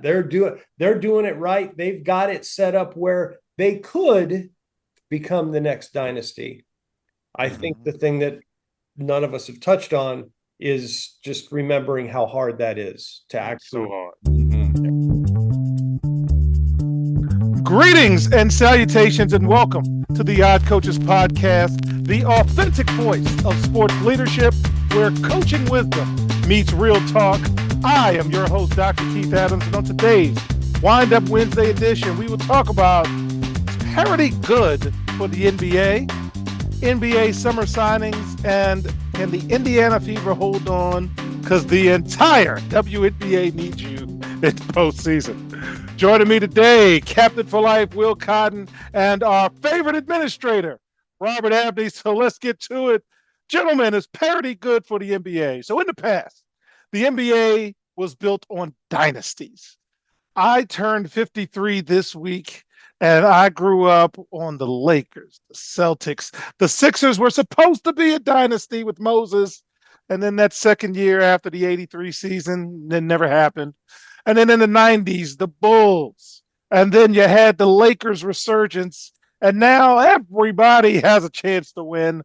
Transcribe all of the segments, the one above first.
They're doing it right. They've got it set up where they could become the next dynasty. I think the thing that none of us have touched on is just remembering how hard that is to So actually. hard. Greetings and salutations, and welcome to the Odd Coaches Podcast, the authentic voice of sports leadership, where coaching wisdom meets real talk. I am your host, Dr. Keith Adams, and on today's Wind Up Wednesday edition, we will talk about parity good for the NBA, NBA summer signings, and can the Indiana Fever hold on? Because the entire WNBA needs you in postseason. Joining me today, Captain for Life, Will Cotton, and our favorite administrator, Robert Abney. So let's get to it. Gentlemen, is parity good for the NBA? So in the past, the NBA was built on dynasties. I turned 53 this week, and I grew up on the Lakers, the Celtics. The Sixers were supposed to be a dynasty with Moses, and then that second year after the 83 season, it never happened. And then in the 90s, the Bulls. And then you had the Lakers resurgence. And now everybody has a chance to win.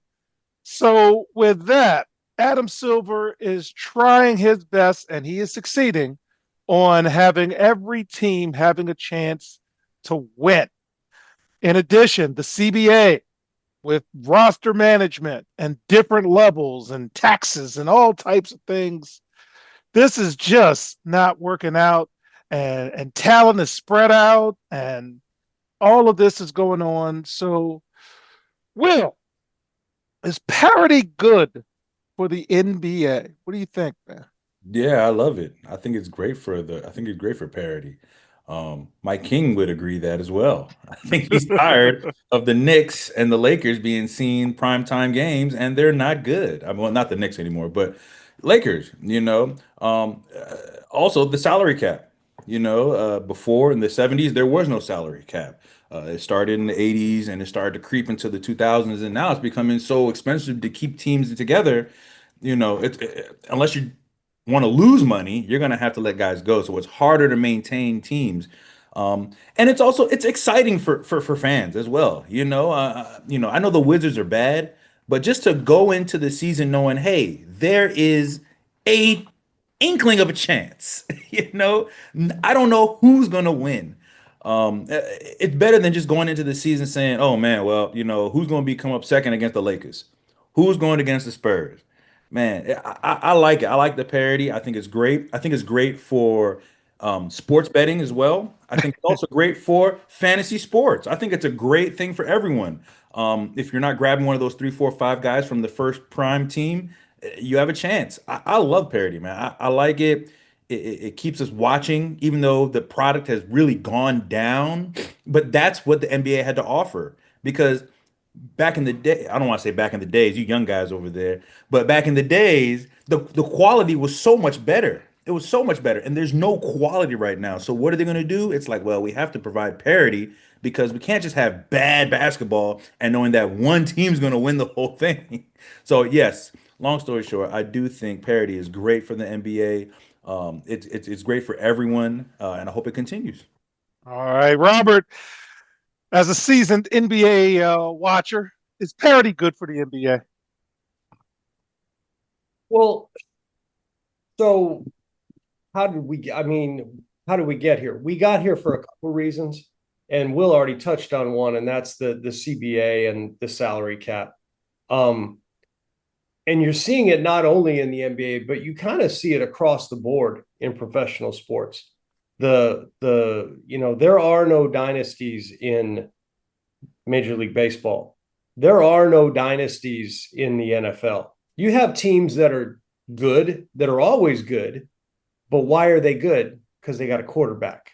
So with that, Adam Silver is trying his best, and he is succeeding on having every team having a chance to win. In addition, the CBA with roster management and different levels and taxes and all types of things, this is just not working out, and talent is spread out, and all of this is going on. So, Will, is parity good for the NBA? What do you think, man? Yeah, I love it. I think it's great for parity. Mike King would agree that as well. I think he's tired of the Knicks and the Lakers being seen primetime games, and they're not good. I mean, well, not the Knicks anymore, but Lakers, also the salary cap. Before in the 70s, there was no salary cap. It started in the 80s and it started to creep into the 2000s, and now it's becoming so expensive to keep teams together. Unless you want to lose money, you're going to have to let guys go. So it's harder to maintain teams. And it's exciting for fans as well. I know the Wizards are bad, but just to go into the season knowing, hey, there is a inkling of a chance. I don't know who's going to win. It's better than just going into the season saying, oh man, well, who's going to be come up second against the Lakers? Who's going against the Spurs? Man, I like it. I like the parody. I think it's great. I think it's great for sports betting as well. I think it's also great for fantasy sports. I think it's a great thing for everyone. If you're not grabbing one of those 3, 4, 5 guys from the first prime team, you have a chance. I love parody, man. I like it. It keeps us watching, even though the product has really gone down. But that's what the NBA had to offer, because back in the day, I don't want to say back in the days, you young guys over there, but back in the days, the quality was so much better. It was so much better. And there's no quality right now. So what are they going to do? It's like, well, we have to provide parity, because we can't just have bad basketball and knowing that one team's going to win the whole thing. So yes, long story short, I do think parity is great for the NBA. It's great for everyone, and I hope it continues. All right, Robert, as a seasoned NBA watcher, is parity good for the NBA? Well, so how did we get here? We got here for a couple reasons, and Will already touched on one, and that's the CBA and the salary cap. Um, and you're seeing it not only in the NBA, but you kind of see it across the board in professional sports. There are no dynasties in Major League Baseball. There are no dynasties in the NFL. You have teams that are good, that are always good, but why are they good? Because they got a quarterback,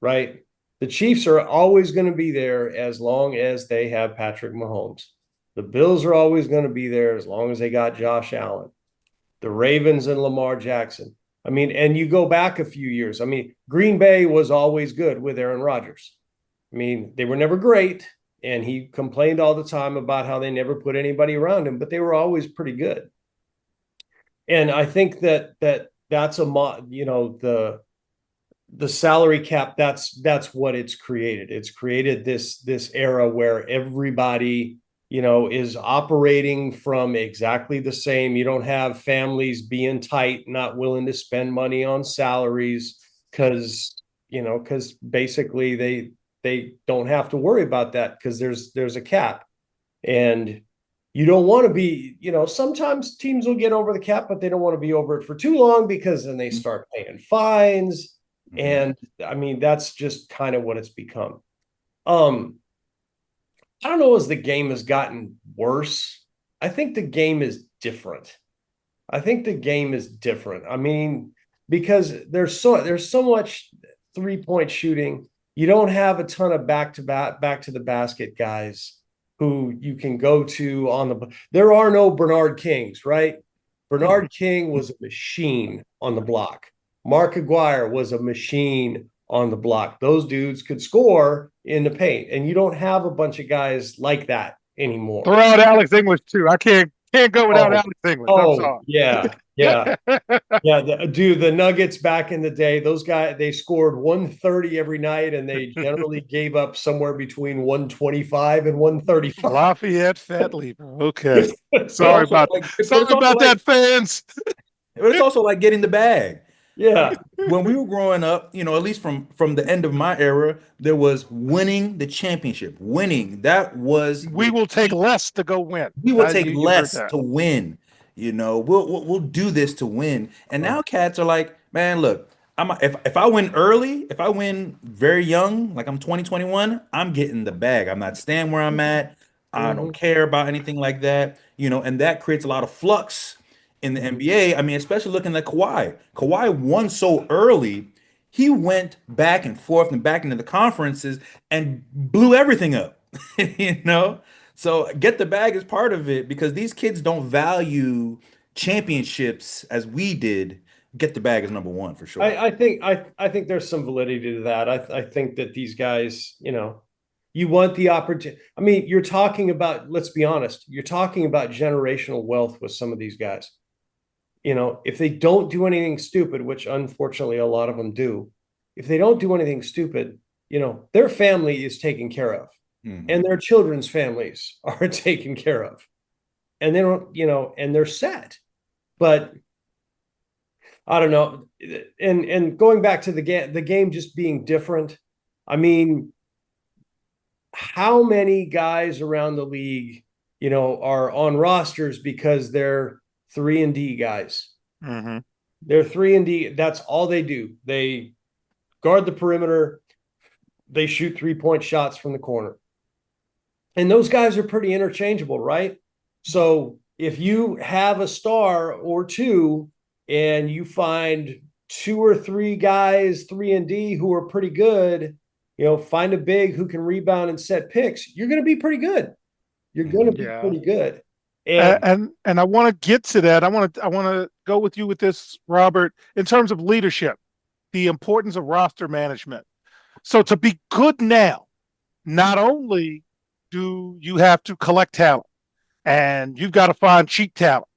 right? The Chiefs are always going to be there as long as they have Patrick Mahomes. The Bills are always going to be there as long as they got Josh Allen. The Ravens and Lamar Jackson. I mean, and you go back a few years. I mean, Green Bay was always good with Aaron Rodgers. I mean, they were never great, and he complained all the time about how they never put anybody around him, but they were always pretty good. And I think that's the the salary cap, that's what it's created. It's created this era where everybody, is operating from exactly the same. You don't have families being tight, not willing to spend money on salaries because basically they don't have to worry about that because there's a cap. And you don't want to be, sometimes teams will get over the cap, but they don't want to be over it for too long because then they start paying fines. And I mean, that's just kind of what it's become. I don't know as the game has gotten worse. I think the game is different. I mean, because there's so much 3-point shooting. You don't have a ton of back to the basket guys who you can go to on the. There are no Bernard Kings, right? Bernard King was a machine on the block. Mark Aguirre was a machine on the block. Those dudes could score in the paint, and you don't have a bunch of guys like that anymore. Throw out Alex English too. I can't go without Alex English. I'm sorry. Yeah. Yeah, the Nuggets back in the day, those guys, they scored 130 every night, and they generally gave up somewhere between 125 and 135. Lafayette Fat Lever. Okay. Sorry about that, fans. But it's also like getting the bag. Yeah. When we were growing up, at least from the end of my era, there was winning the championship. Winning. That was we will take less to go win. We will take less to win. We'll do this to win. And now cats are like, man, look, if I win early, if I win very young, like I'm 2021, I'm getting the bag. I'm not staying where I'm at. I don't care about anything like that. And that creates a lot of flux in the NBA. I mean, especially looking at Kawhi. Kawhi won so early, he went back and forth and back into the conferences and blew everything up. So get the bag is part of it because these kids don't value championships as we did. Get the bag is number one for sure. I think there's some validity to that. I think that these guys, you want the opportunity. I mean, you're talking about, let's be honest, you're talking about generational wealth with some of these guys. If they don't do anything stupid, which unfortunately a lot of them do, if they don't do anything stupid, their family is taken care of. And their children's families are taken care of, and they don't, and they're set. But I don't know. And going back to the game just being different. I mean, how many guys around the league, are on rosters because they're 3-and-D guys? They're 3-and-D. That's all they do. They guard the perimeter. They shoot 3-point shots from the corner. And those guys are pretty interchangeable, right? So if you have a star or two and you find 2 or 3 guys, 3-and-D, who are pretty good, find a big who can rebound and set picks, you're going to be pretty good. You're going to be pretty good. And I want to get to that. I want to go with you with this, Robert, in terms of leadership, the importance of roster management. So to be good now, not only do you have to collect talent and you've got to find cheap talent,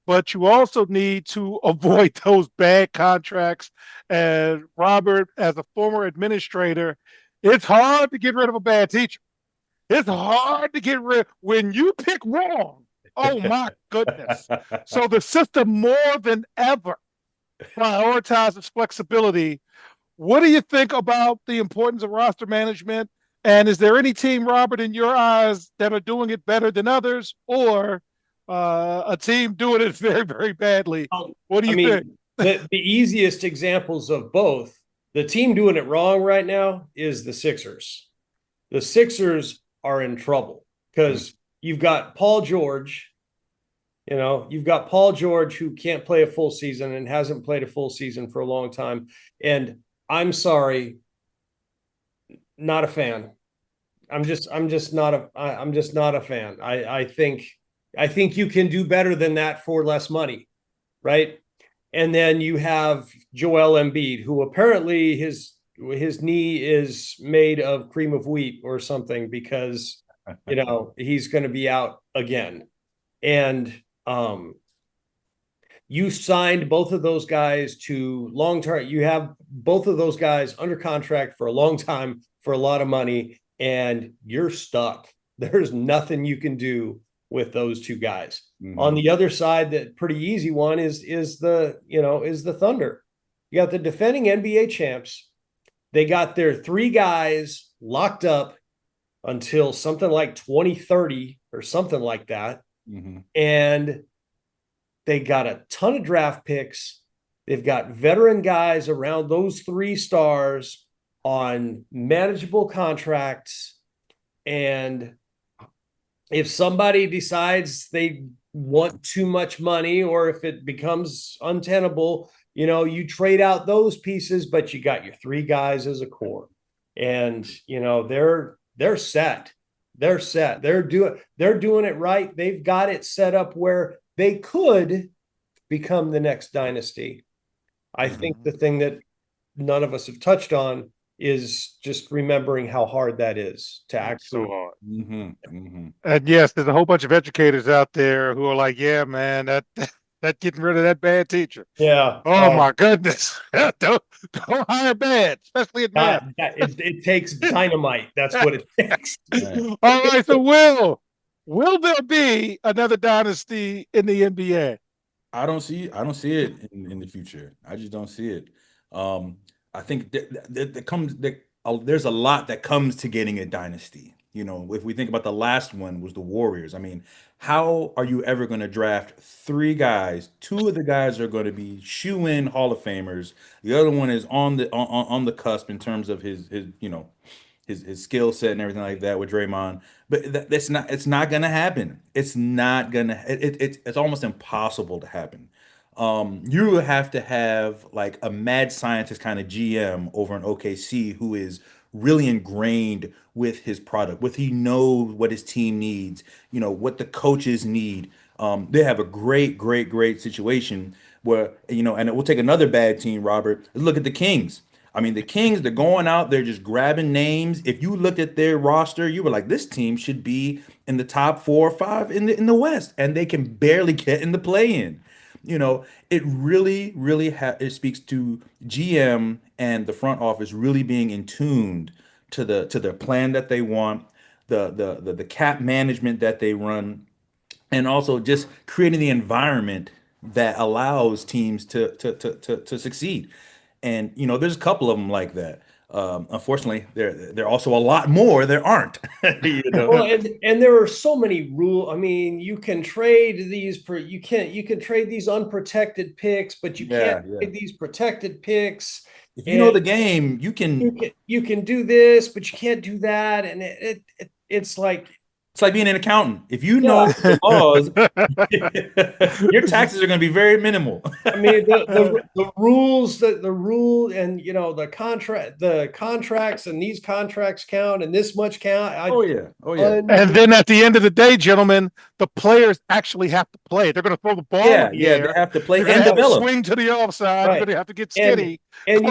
but you also need to avoid those bad contracts. And Robert, as a former administrator, it's hard to get rid of a bad teacher. It's hard to get rid when you pick wrong. Oh my goodness. So the system more than ever prioritizes flexibility. What do you think about the importance of roster management? And is there any team, Robert, in your eyes, that are doing it better than others, or a team doing it very, very badly? What do you think? The easiest examples of both, the team doing it wrong right now is the Sixers. The Sixers are in trouble because you've got Paul George. You've got Paul George, who can't play a full season and hasn't played a full season for a long time. And I'm sorry, not a fan. I'm just not a fan. I think you can do better than that for less money, right? And then you have Joel Embiid, who apparently his knee is made of cream of wheat or something because he's going to be out again. And You signed both of those guys to long-term. You have both of those guys under contract for a long time for a lot of money, and you're stuck. There's nothing you can do with those two guys. Mm-hmm. On the other side, that pretty easy one is the Thunder. You got the defending NBA champs. They got their three guys locked up until something like 2030 or something like that. Mm-hmm. And they got a ton of draft picks. They've got veteran guys around those three stars on manageable contracts. And if somebody decides they want too much money, or if it becomes untenable, you trade out those pieces, but you got your three guys as a core. And, they're set. They're set. They're doing it right. They've got it set up where they could become the next dynasty. I think the thing that none of us have touched on is just remembering how hard that is to actually. So hard. And yes, there's a whole bunch of educators out there who are like, yeah, man, that getting rid of that bad teacher. Yeah. Oh my goodness. don't hire bad, especially at math. It takes dynamite. That's what it takes. All right. So will there be another dynasty in the NBA? I don't see it in the future. I just don't see it. I think there's a lot that comes to getting a dynasty. If we think about the last one was the Warriors. I mean, how are you ever going to draft three guys? Two of the guys are going to be shoe-in Hall of Famers. The other one is on the cusp in terms of his skill set and everything like that with Draymond. But it's not going to happen. It's not going to. It's almost impossible to happen. You have to have like a mad scientist kind of GM over in OKC who is really ingrained with his product, he knows what his team needs, what the coaches need. They have a great situation where, and we'll take another bad team, Robert. Let's look at the Kings. I mean, the Kings, they're going out, they're just grabbing names. If you looked at their roster, you were like, this team should be in the top 4 or 5 in the West, and they can barely get in the play-in. It really it speaks to GM and the front office really being in tuned to the plan that they want, the cap management that they run, and also just creating the environment that allows teams to succeed. And there's a couple of them like that. Unfortunately, there are also a lot more there aren't. Well, and there are so many rules. I mean, you can trade these you can trade these unprotected picks, but you can't trade these protected picks. If you know the game, you can do this, but you can't do that, and it's like being an accountant. If you know the laws, your taxes are going to be very minimal. I mean, the rules, the rule, and the contracts, and these contracts count, and this much count. Oh yeah. And then at the end of the day, gentlemen, the players actually have to play. They're going to throw the ball. Yeah, they have to play and develop. Swing to the offside. Right. You're going to have to get steady. And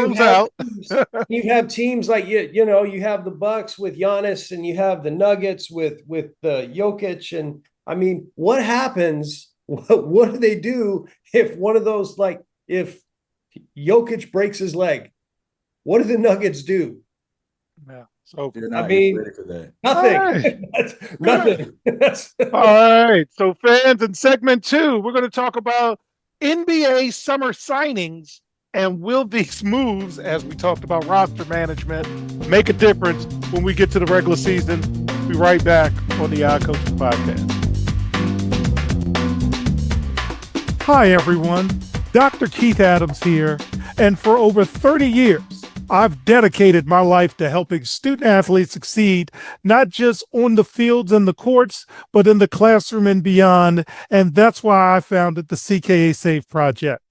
you have teams like you have the Bucks with Giannis, and you have the Nuggets with the Jokic, and I mean, what happens? What do they do if one of those, like if Jokic breaks his leg? What do the Nuggets do? Yeah. So I mean, nothing. Right. Nothing. All right. So fans, in segment 2, we're going to talk about NBA summer signings. And will these moves, as we talked about roster management, make a difference when we get to the regular season? We'll be right back on the Odd Coaches Podcast. Hi, everyone. Dr. Keith Adams here. And for over 30 years, I've dedicated my life to helping student athletes succeed, not just on the fields and the courts, but in the classroom and beyond. And that's why I founded the CKA Save Project.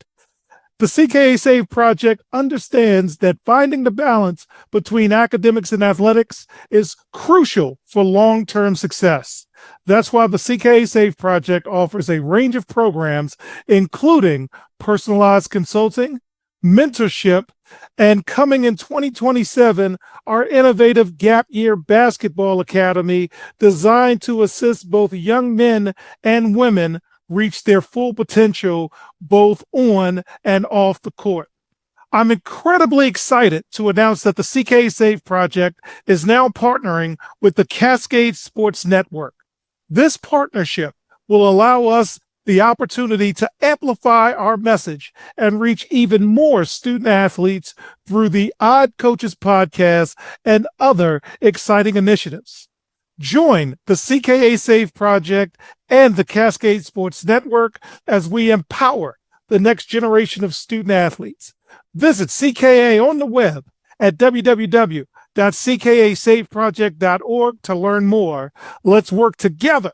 The CKA Save Project understands that finding the balance between academics and athletics is crucial for long-term success. That's why the CKA Save Project offers a range of programs, including personalized consulting, mentorship, and coming in 2027, our innovative Gap Year Basketball Academy designed to assist both young men and women reach their full potential both on and off the court. I'm incredibly excited to announce that the CKA Save Project is now partnering with the Cascade Sports Network. This partnership will allow us the opportunity to amplify our message and reach even more student athletes through the Odd Coaches podcast and other exciting initiatives. Join the CKA Save Project and the Cascade Sports Network as we empower the next generation of student athletes. Visit CKA on the web at www.ckasaveproject.org to learn more. Let's work together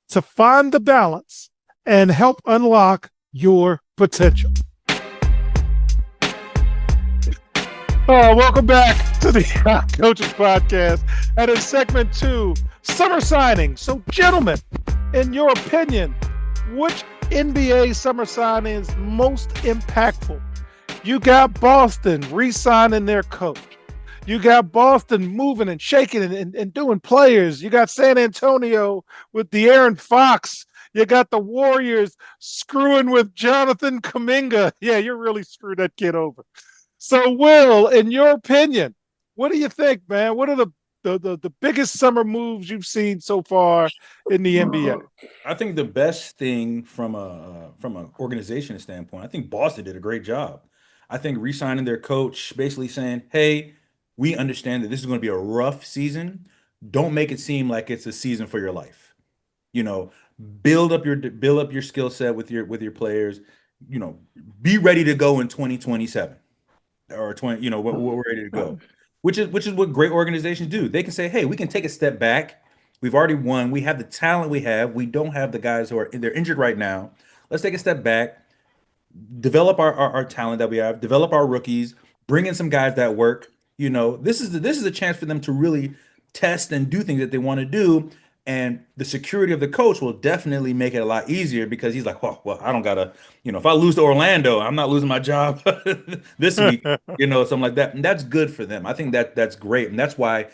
to find the balance and help unlock your potential. Welcome back to the Coaches Podcast. And in segment 2, summer signings. So, gentlemen, in your opinion, which NBA summer signing is most impactful? You got Boston re-signing their coach. You got Boston moving and shaking and doing players. You got San Antonio with De'Aaron Fox. You got the Warriors screwing with Jonathan Kuminga. Yeah, you really screwed that kid over. So, Will, in your opinion, what do you think, man? What are the biggest summer moves you've seen so far in the NBA? I think the best thing from an organization standpoint, I think Boston did a great job. I think re-signing their coach, basically saying, hey, we understand that this is going to be a rough season. Don't make it seem like it's a season for your life. You know, build up your skill set with your players. You know, be ready to go in 2027 or 20. You know, we're ready to go, which is what great organizations do. They can say, hey, we can take a step back. We've already won. We have the talent we have. We don't have the guys they're injured right now. Let's take a step back. Develop our talent that we have, develop our rookies, bring in some guys that work. You know, this is a chance for them to really test and do things that they want to do. And the security of the coach will definitely make it a lot easier because he's like, well, I don't gotta, if I lose to Orlando, I'm not losing my job this week, something like that. And that's good for them. I think that's great. And that's why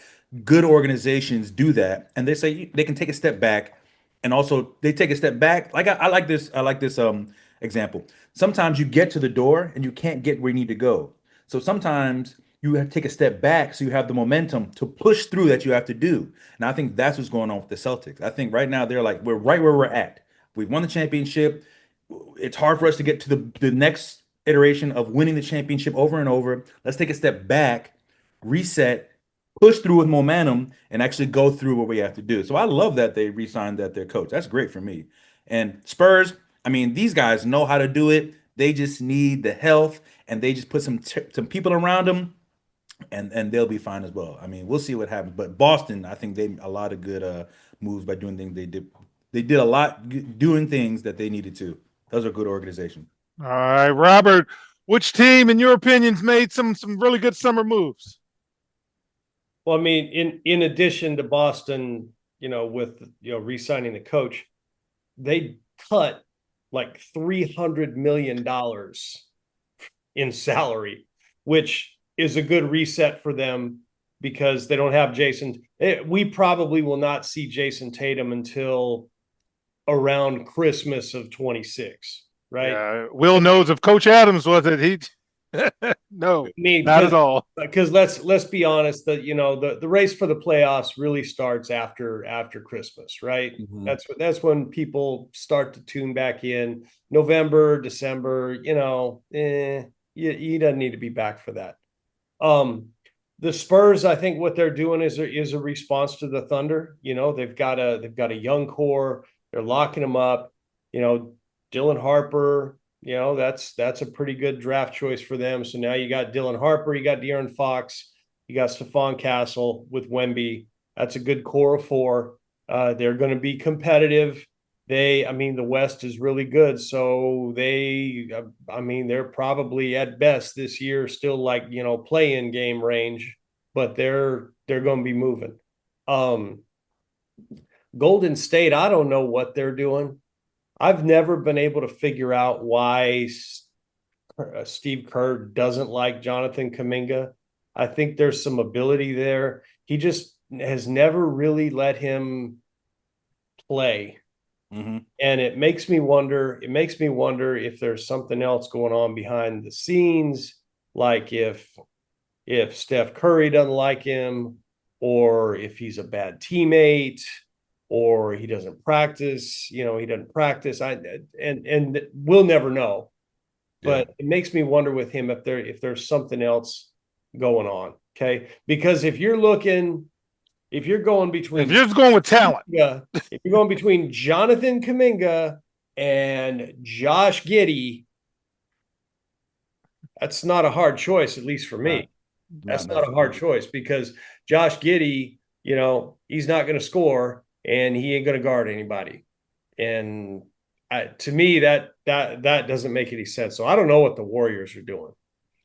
good organizations do that. And they say they can take a step back, and also they take a step back. Like I like this example. Sometimes you get to the door and you can't get where you need to go. So sometimes you have to take a step back so you have the momentum to push through that you have to do. And I think that's what's going on with the Celtics. I think right now we're right where we're at. We've won the championship. It's hard for us to get to the next iteration of winning the championship over and over. Let's take a step back, reset, push through with momentum, and actually go through what we have to do. So I love that they re-signed their coach. That's great for me. And Spurs, I mean, these guys know how to do it. They just need the health, and they just put some people around them, and they'll be fine as well. I mean, we'll see what happens. But Boston, I think they a lot of good moves by doing things they did. They did a lot doing things that they needed to. Those are good organization. All right, Robert, which team, in your opinion, made some really good summer moves? Well, I mean, in addition to Boston, with re-signing the coach, they cut like $300 million in salary, which is a good reset for them because they don't have Jason. We probably will not see Jason Tatum until around Christmas of 26, right? Yeah, Will knows if Coach Adams was it, no, not at all. Because let's be honest, that the race for the playoffs really starts after Christmas, right? Mm-hmm. That's when people start to tune back in. November, December, he doesn't need to be back for that. The Spurs, I think what they're doing is a response to the Thunder. They've got a young core. They're locking them up. Dylan Harper. That's a pretty good draft choice for them. So now you got Dylan Harper, you got De'Aaron Fox, you got Stephon Castle with Wemby. That's a good core of four. They're going to be competitive. The West is really good. So they're probably at best this year still like, play-in game range, but they're going to be moving. Golden State, I don't know what they're doing. I've never been able to figure out why Steve Kerr doesn't like Jonathan Kuminga. I think there's some ability there. He just has never really let him play. Mm-hmm. And it makes me wonder if there's something else going on behind the scenes, like if Steph Curry doesn't like him, or if he's a bad teammate, or he doesn't practice. He doesn't practice. And we'll never know. But it makes me wonder with him if there's something else going on. Okay, because if you're going with talent, if you're going between Jonathan Kuminga and Josh Giddey, that's not a hard choice, at least for me. That's not a hard choice, because Josh Giddey, he's not going to score and he ain't going to guard anybody. And to me, that doesn't make any sense. So I don't know what the Warriors are doing.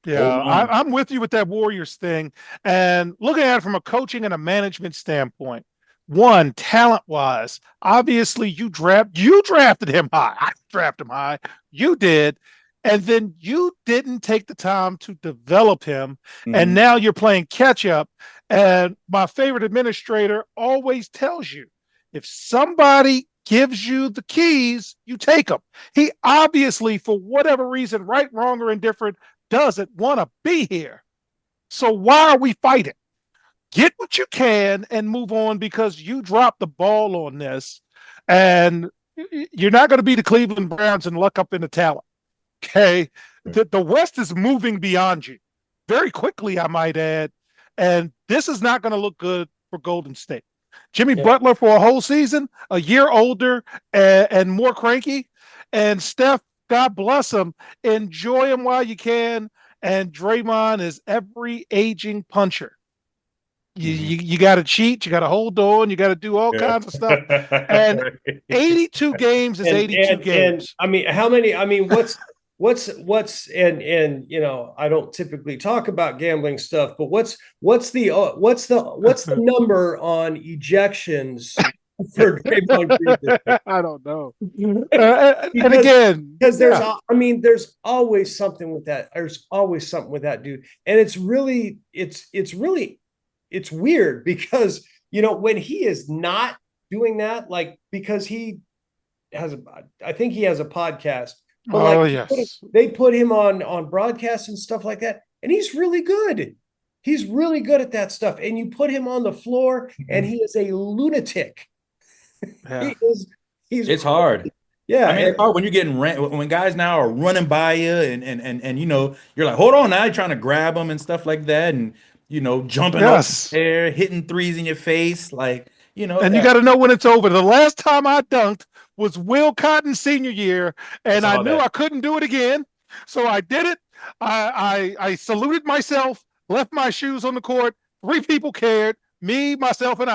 Yeah, I'm with you with that Warriors thing. And looking at it from a coaching and a management standpoint, one, talent-wise, obviously you drafted him high. I drafted him high. You did. And then you didn't take the time to develop him. Mm-hmm. And now you're playing catch-up. And my favorite administrator always tells you, if somebody gives you the keys, you take them. He obviously, for whatever reason, right, wrong, or indifferent, doesn't want to be here. So why are we fighting? Get what you can and move on, because you dropped the ball on this, and you're not going to be the Cleveland Browns and luck up in the talent. Okay. The West is moving beyond you very quickly, I might add. And this is not going to look good for Golden State. Jimmy Butler for a whole season, a year older and more cranky. And Steph, God bless him, enjoy him while you can. And Draymond is every aging puncher. You got to cheat, you got to hold on, you got to do all kinds of stuff. And 82 games is 82 games. And how many? What's I don't typically talk about gambling stuff, but what's the number on ejections for Draymond Green? I don't know. And again, because there's always something with that. There's always something with that dude, and it's weird because when he is not doing that, like, because I think he has a podcast. But yes, they put him on broadcast and stuff like that, and he's really good. He's really good at that stuff. And you put him on the floor, and he is a lunatic. Yeah. It's hard. Yeah, it's hard when you're getting when guys now are running by you, and you're like, hold on, now you're trying to grab them and stuff like that, and jumping up there, hitting threes in your face, like And you got to know when it's over. The last time I dunked was Will Cotton's senior year, and I knew I couldn't do it again. So I did it. I saluted myself, left my shoes on the court. 3 people cared, me, myself, and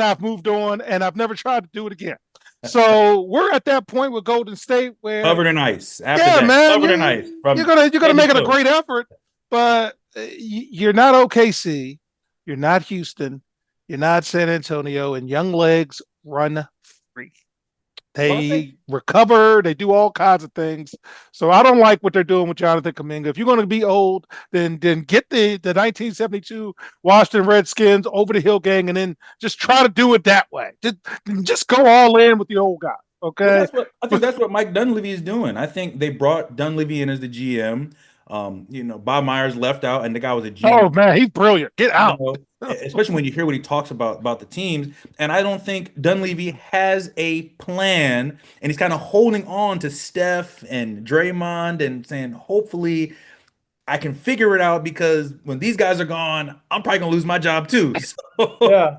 I've moved on, and I've never tried to do it again. So we're at that point with Golden State where covered in ice. After that, man, covered in ice. You're gonna make it a great effort, but you're not OKC, you're not Houston, you're not San Antonio, and young legs run free. They recover. They do all kinds of things. So I don't like what they're doing with Jonathan Kuminga. If you're going to be old, then get the 1972 Washington Redskins over the Hill Gang, and then just try to do it that way. Just go all in with the old guy. Okay. I think that's what Mike Dunleavy is doing. I think they brought Dunleavy in as the GM. Bob Myers left out, and the guy was a GM. Oh man, he's brilliant. Get out. Especially when you hear what he talks about the teams. And I don't think Dunleavy has a plan, and he's kind of holding on to Steph and Draymond and saying, hopefully I can figure it out, because when these guys are gone, I'm probably gonna lose my job too. So. Yeah.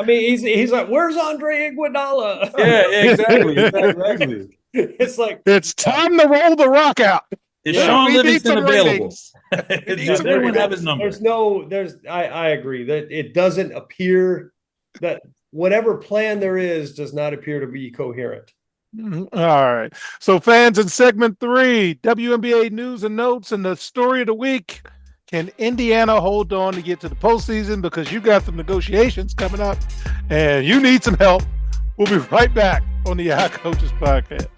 He's like, where's Andre Iguodala? Yeah, exactly. It's like, it's time to roll the rock out. Is Sean Livingston available? Everyone have his number. I agree that it doesn't appear that whatever plan there is does not appear to be coherent. All right. So fans, in segment 3, WNBA news and notes, and the story of the week. Can Indiana hold on to get to the postseason? Because you got some negotiations coming up and you need some help. We'll be right back on the Yacht Coaches Podcast.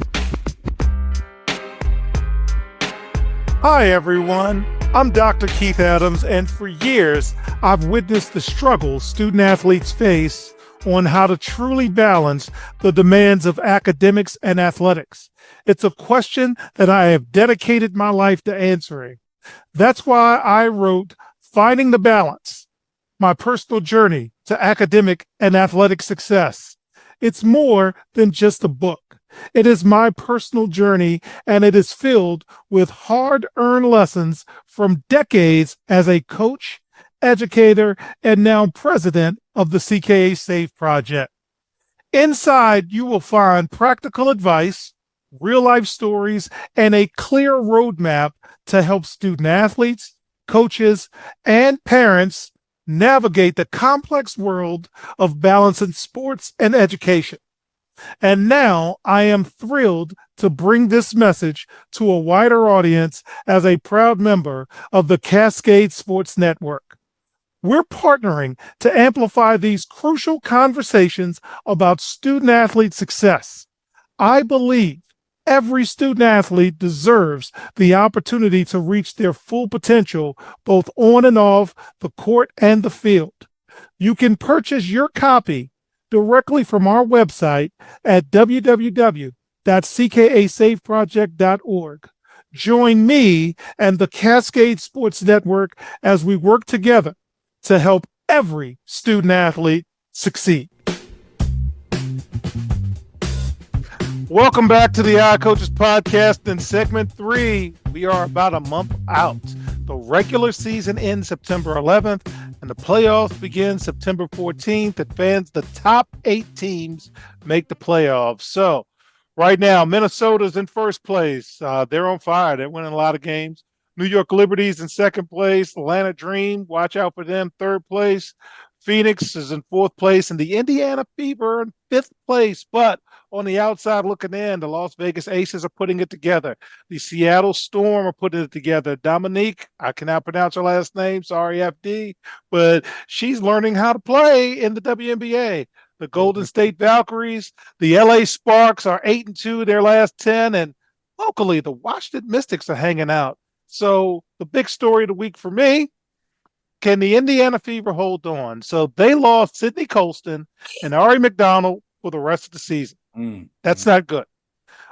Hi, everyone. I'm Dr. Keith Adams, and for years, I've witnessed the struggles student-athletes face on how to truly balance the demands of academics and athletics. It's a question that I have dedicated my life to answering. That's why I wrote Finding the Balance, my personal journey to academic and athletic success. It's more than just a book. It is my personal journey, and it is filled with hard-earned lessons from decades as a coach, educator, and now president of the CKA Save Project. Inside, you will find practical advice, real-life stories, and a clear roadmap to help student athletes, coaches, and parents navigate the complex world of balancing sports and education. And now I am thrilled to bring this message to a wider audience as a proud member of the Cascade Sports Network. We're partnering to amplify these crucial conversations about student-athlete success. I believe every student-athlete deserves the opportunity to reach their full potential, both on and off the court and the field. You can purchase your copy directly from our website at www.ckasaveproject.org. Join me and the Cascade Sports Network as we work together to help every student athlete succeed. Welcome back to the Odd Coaches Podcast. In segment 3, we are about a month out. The regular season ends September 11th, and the playoffs begin September 14th. Advance the top 8 teams make the playoffs. So right now, Minnesota's in first place. They're on fire. They're winning a lot of games. New York Liberty's in second place. Atlanta Dream, watch out for them, third place. Phoenix is in fourth place, and the Indiana Fever in fifth place. But on the outside looking in, the Las Vegas Aces are putting it together. The Seattle Storm are putting it together. Dominique, I cannot pronounce her last name, sorry, FD, but she's learning how to play in the WNBA. The Golden State Valkyries, the LA Sparks are 8-2 their last 10, and locally, the Washington Mystics are hanging out. So the big story of the week for me, can the Indiana Fever hold on? So they lost Sydney Colston and Ari McDonald for the rest of the season. That's not good.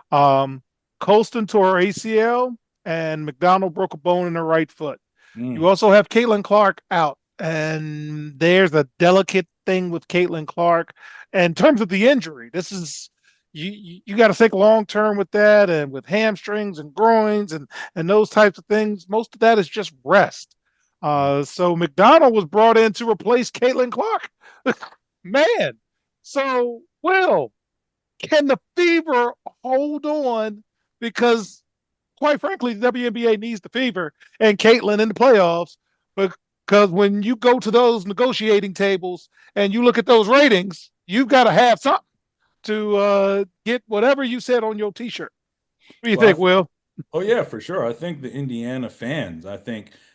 Colston tore her ACL, and McDonald broke a bone in her right foot. You also have Caitlin Clark out, and there's a delicate thing with Caitlin Clark. And in terms of the injury, this is you got to think long term with that, and with hamstrings and groins and those types of things. Most of that is just rest. So McDonald was brought in to replace Caitlin Clark. Man, so Will, can the Fever hold on? Because, quite frankly, the WNBA needs the Fever and Caitlin in the playoffs. Because when you go to those negotiating tables and you look at those ratings, you've got to have something to get whatever you said on your T-shirt. What do you think, Will? Oh, yeah, for sure. I think the Indiana fans,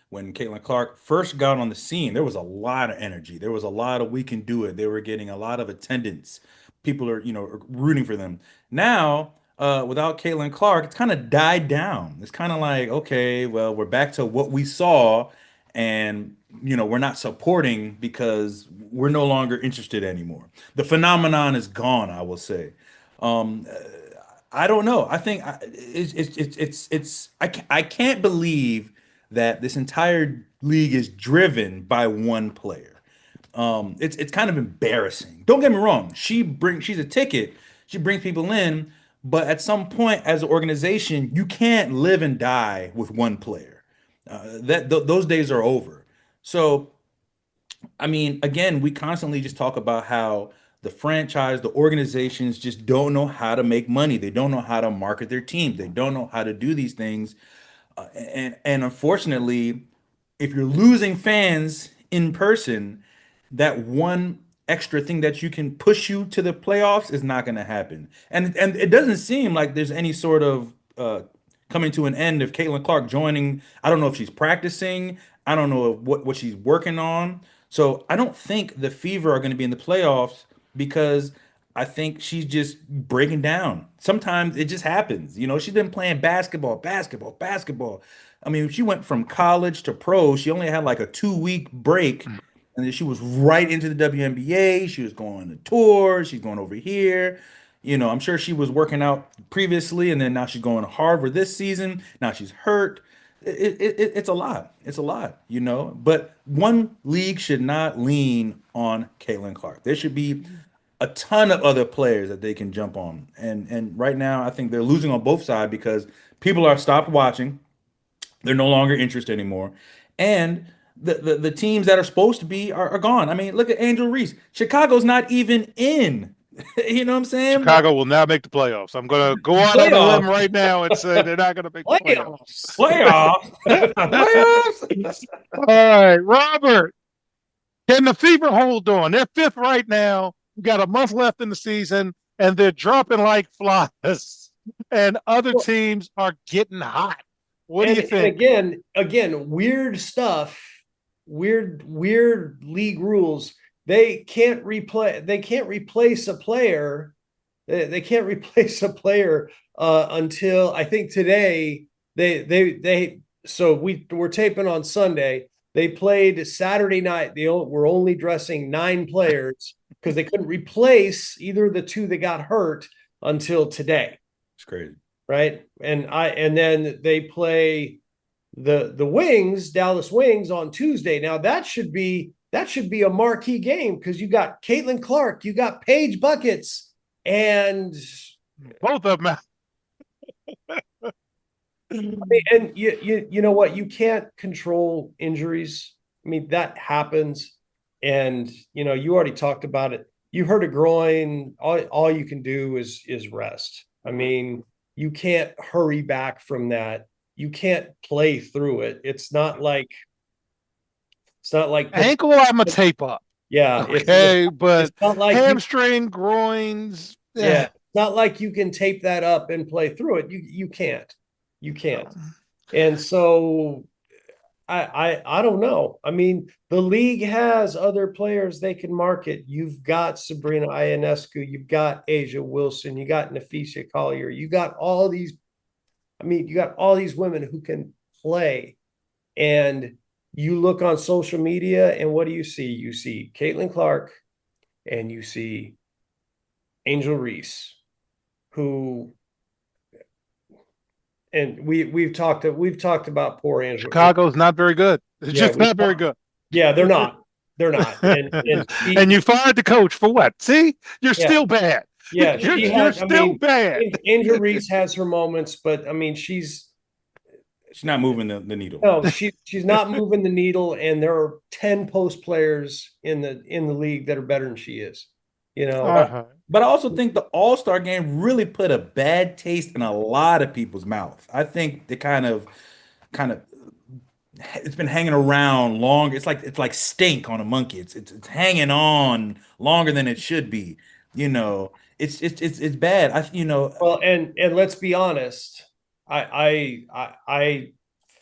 when Caitlin Clark first got on the scene, there was a lot of energy. There was a lot of we can do it. They were getting a lot of attendance. People are, rooting for them. Now, without Caitlin Clark, it's kind of died down. It's kind of like, okay, well, we're back to what we saw, and, we're not supporting because we're no longer interested anymore. The phenomenon is gone, I will say. I don't know. I think I can't believe that this entire league is driven by one player. It's kind of embarrassing. Don't get me wrong. She's a ticket. She brings people in, but at some point, as an organization, you can't live and die with one player. Those days are over. So, again, we constantly just talk about how the franchise, the organizations just don't know how to make money. They don't know how to market their teams. They don't know how to do these things. And unfortunately, if you're losing fans in person, that one extra thing that you can push you to the playoffs is not going to happen. And it doesn't seem like there's any sort of coming to an end of Caitlin Clark joining. I don't know if she's practicing. I don't know what she's working on. So I don't think the Fever are going to be in the playoffs because I think she's just breaking down. Sometimes it just happens. She's been playing basketball. She went from college to pro. She only had like a 2-week break. And then she was right into the WNBA. She was going on the tour. She's going over here. I'm sure she was working out previously, and then now she's going to Harvard this season. Now she's hurt. It's a lot. It's a lot. But one league should not lean on Caitlin Clark. There should be a ton of other players that they can jump on. And right now, I think they're losing on both sides because people are stopped watching. They're no longer interested anymore. And the teams that are supposed to be are gone. I mean, look at Angel Reese. Chicago's not even in. You know what I'm saying? Chicago will not make the playoffs. I'm going to go out on a limb right now and say they're not going to make the playoffs. Playoffs. All right, Robert. Can the Fever hold on? They're fifth right now. We got a month left in the season, and they're dropping like flies. And other teams are getting hot. What do you think? And again, weird stuff, weird league rules. They can't replace a player. They can't replace a player until I think today. So we're taping on Sunday. They played Saturday night. They were only dressing 9 players because they couldn't replace either of the 2 that got hurt until today. It's crazy. Right. And then they play the Wings, Dallas Wings on Tuesday. Now that should be a marquee game because you got Caitlin Clark, you got Paige Buckets, and both of them. And you know what? You can't control injuries. I mean, that happens. And you already talked about it. You hurt a groin, all you can do is rest. I mean, you can't hurry back from that. You can't play through it. It's not like ankle. I'm a tape up. Yeah. Okay, but it's not like hamstring, groins. Yeah. It's not like you can tape that up and play through it. You can't. And so I don't know. I mean, the league has other players they can market. You've got Sabrina Ionescu, you've got Asia Wilson, you got Nafisa Collier, you got all these women who can play. And you look on social media and what do you see? You see Caitlin Clark and you see Angel Reese, who and we've talked about poor Angel. Chicago's not very good. It's just not very good. Yeah, they're not. And you fired the coach for what? See, you're still bad. Yeah, you're still bad. Angel Reese has her moments, but I mean, she's not moving the needle. No, she's not moving the needle, and there are 10 post players in the league that are better than she is. But I also think the All-Star game really put a bad taste in a lot of people's mouth. I think they kind of it's been hanging around long. It's like stink on a monkey. It's hanging on longer than it should be. It's bad. Well, and let's be honest. I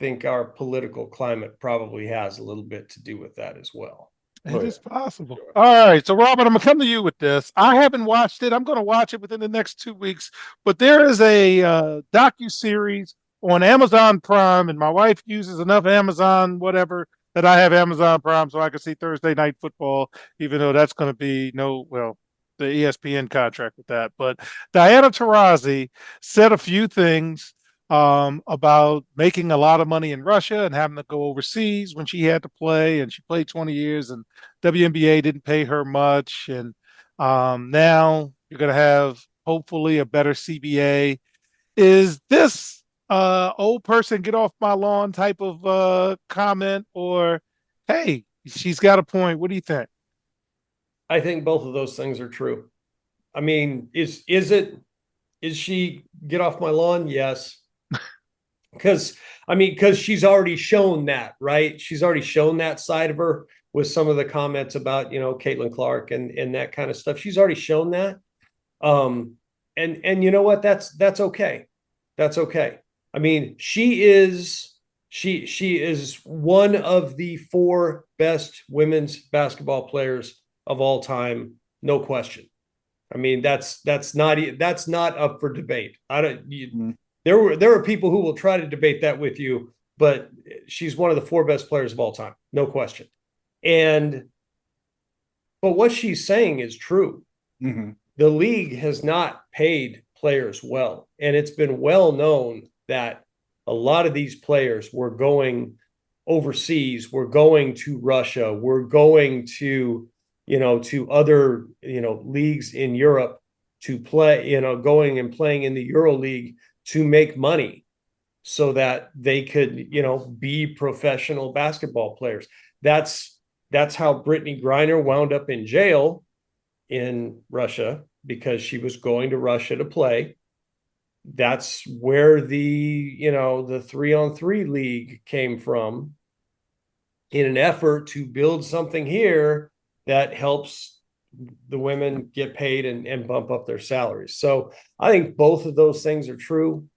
think our political climate probably has a little bit to do with that as well. It is possible. All right. So, Robert, I'm going to come to you with this. I haven't watched it. I'm going to watch it within the next 2 weeks. But there is a docuseries on Amazon Prime, and my wife uses enough Amazon, whatever, that I have Amazon Prime so I can see Thursday Night Football, even though that's going to be the ESPN contract with that. But Diana Taurasi said a few things about making a lot of money in Russia and having to go overseas when she had to play, and she played 20 years and WNBA didn't pay her much. And now you're going to have hopefully a better CBA. Is this old person get off my lawn type of comment, or, hey, she's got a point? What do you think? I think both of those things are true. I mean, is she get off my lawn? Yes. Because she's already shown that, right? She's already shown that side of her with some of the comments about, Caitlin Clark and that kind of stuff. She's already shown that. And you know what? That's okay. That's okay. I mean, she is one of the 4 best women's basketball players of all time. No question. I mean, that's not up for debate. There are people who will try to debate that with you, but she's one of the 4 best players of all time. No question. And But what she's saying is true. Mm-hmm. The league has not paid players well. And it's been well known that a lot of these players were going overseas, were going to Russia, were going to, to other, leagues in Europe to play, going and playing in the Euro League to make money so that they could, be professional basketball players. That's how Brittany Griner wound up in jail in Russia, because she was going to Russia to play. That's where the 3-on-3 league came from, in an effort to build something here that helps the women get paid and bump up their salaries. So I think both of those things are true.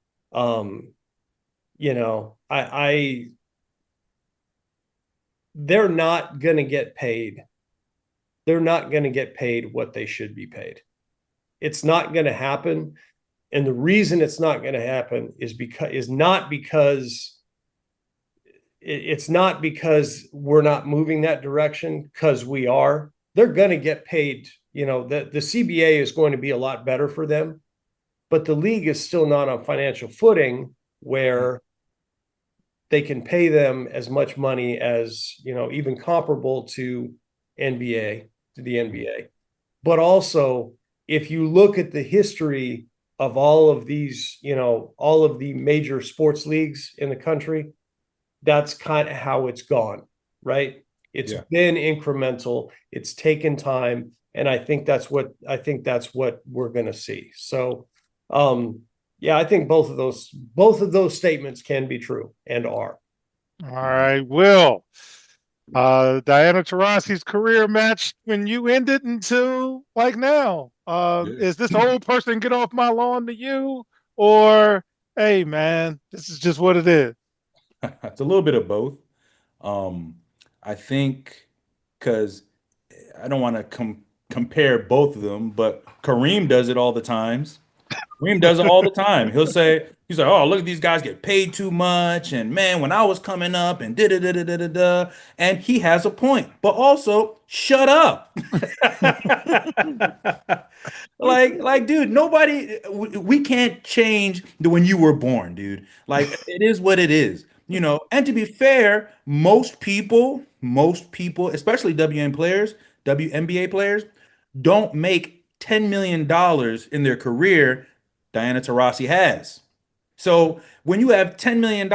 They're not going to get paid. They're not going to get paid what they should be paid. It's not going to happen. And the reason it's not going to happen is not because we're not moving that direction, because we are. They're going to get paid. The CBA is going to be a lot better for them, but the league is still not on financial footing where they can pay them as much money as, even comparable to the NBA. But also, if you look at the history of all of these, all of the major sports leagues in the country, that's kind of how it's gone, right? It's been incremental. It's taken time. And I think that's what we're going to see. So, I think both of those statements can be true and are. All right, Will. Diana Taurasi's career matched when you ended until like now. Is this old person get off my lawn to you, or hey man, this is just what it is? It's a little bit of both. I think, because I don't want to compare both of them, but Kareem does it all the times. Kareem does it all the time. He's like, oh, look at these guys get paid too much, and man, when I was coming up, and da da da da da da. And he has a point, but also shut up. like, dude, we can't change when you were born, dude. Like, it is what it is, And to be fair, most people, especially WNBA players, don't make $10 million in their career. Diana Taurasi has. So when you have $10 million,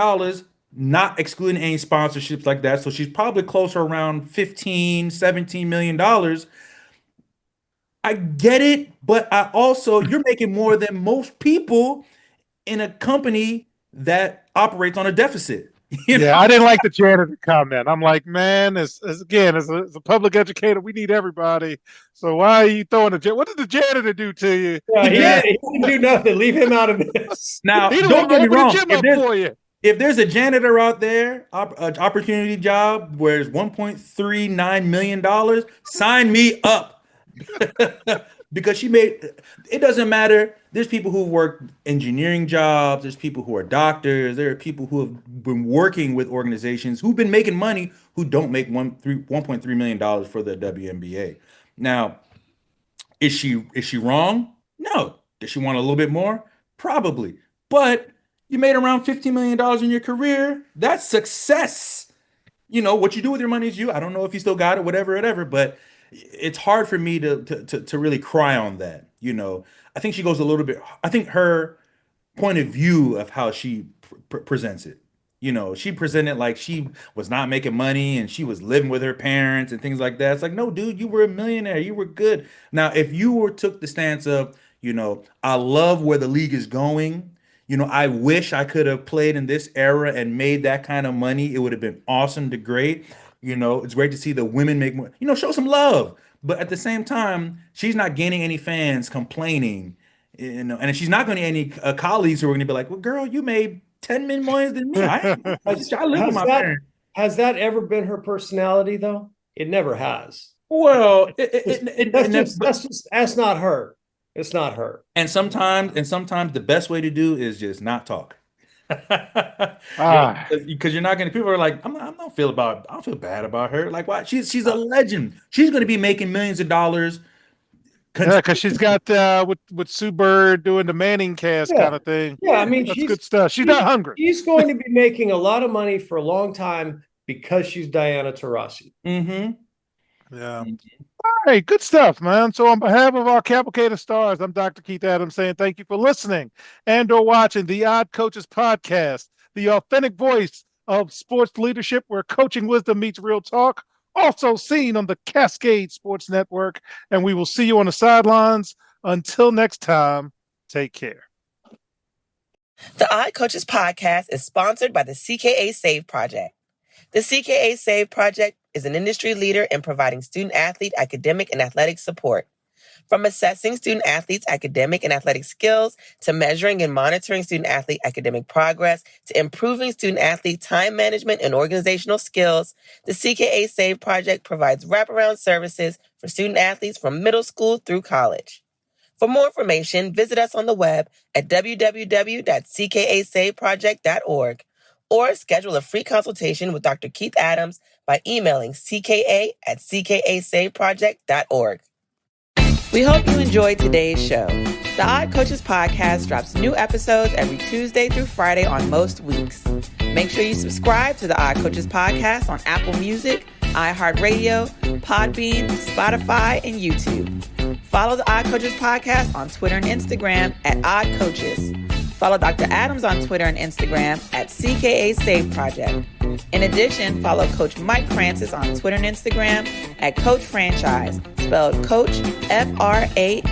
not excluding any sponsorships like that, so she's probably closer around $15-17 million. I get it, but you're making more than most people in a company that operates on a deficit. I didn't like the janitor comment. I'm like, man, as a public educator, we need everybody. So why are you throwing what did the janitor do to you? He didn't do nothing. Leave him out of this. Now, don't get me wrong. If there's a janitor out there, an opportunity job where it's $1.39 million, sign me up. Because it doesn't matter. There's people who work engineering jobs. There's people who are doctors. There are people who have been working with organizations who've been making money who don't make $1.3 million for the WNBA. Now, is she wrong? No. Does she want a little bit more? Probably. But you made around $15 million in your career. That's success. What you do with your money is you. I don't know if you still got it, whatever, but it's hard for me to really cry on that. I think she goes a little bit. I think her point of view of how she presents it. She presented like she was not making money and she was living with her parents and things like that. It's like, no, dude, you were a millionaire. You were good. Now, if you took the stance of, I love where the league is going. I wish I could have played in this era and made that kind of money. It would have been awesome to great. It's great to see the women make more, show some love. But at the same time, she's not gaining any fans complaining, and she's not going to any colleagues who are going to be like, well, girl, you made 10 million more than me. I live with my parents. Has that ever been her personality, though? It never has. Well, that's not her. It's not her. And sometimes the best way to do is just not talk. Because you're not going to. People are like, I don't feel bad about her. Like, why? She's a legend. She's going to be making millions of dollars. Yeah, because she's got with Sue Bird doing the Manning cast kind of thing. Yeah, I mean, that's good stuff. She's not hungry. She's going to be making a lot of money for a long time because she's Diana Taurasi. Mm-hmm. Yeah. All right, good stuff, man. So on behalf of our Cavalcade of Stars, I'm Dr. Keith Adams saying thank you for listening and or watching the Odd Coaches Podcast, the authentic voice of sports leadership where coaching wisdom meets real talk. Also seen on the Cascade Sports Network. And we will see you on the sidelines. Until next time, take care. The Odd Coaches Podcast is sponsored by the CKA Save Project. The CKA Save Project is an industry leader in providing student-athlete academic and athletic support. From assessing student-athletes' academic and athletic skills, to measuring and monitoring student-athlete academic progress, to improving student-athlete time management and organizational skills, the CKA Save Project provides wraparound services for student-athletes from middle school through college. For more information, visit us on the web at www.ckasaveproject.org or schedule a free consultation with Dr. Keith Adams by emailing cka@ckasaveproject.org. We hope you enjoyed today's show. The Odd Coaches Podcast drops new episodes every Tuesday through Friday on most weeks. Make sure you subscribe to the Odd Coaches Podcast on Apple Music, iHeartRadio, Podbean, Spotify, and YouTube. Follow the Odd Coaches Podcast on Twitter and Instagram at Odd Coaches. Follow Dr. Adams on Twitter and Instagram at CKA Save Project. In addition, follow Coach Mike Francis on Twitter and Instagram at Coach Franchise, spelled Coach Franchize.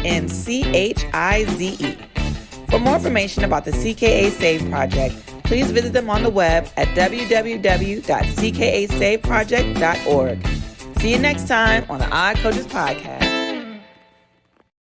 For more information about the CKA Save Project, please visit them on the web at www.ckasaveproject.org. See you next time on the Odd Coaches Podcast.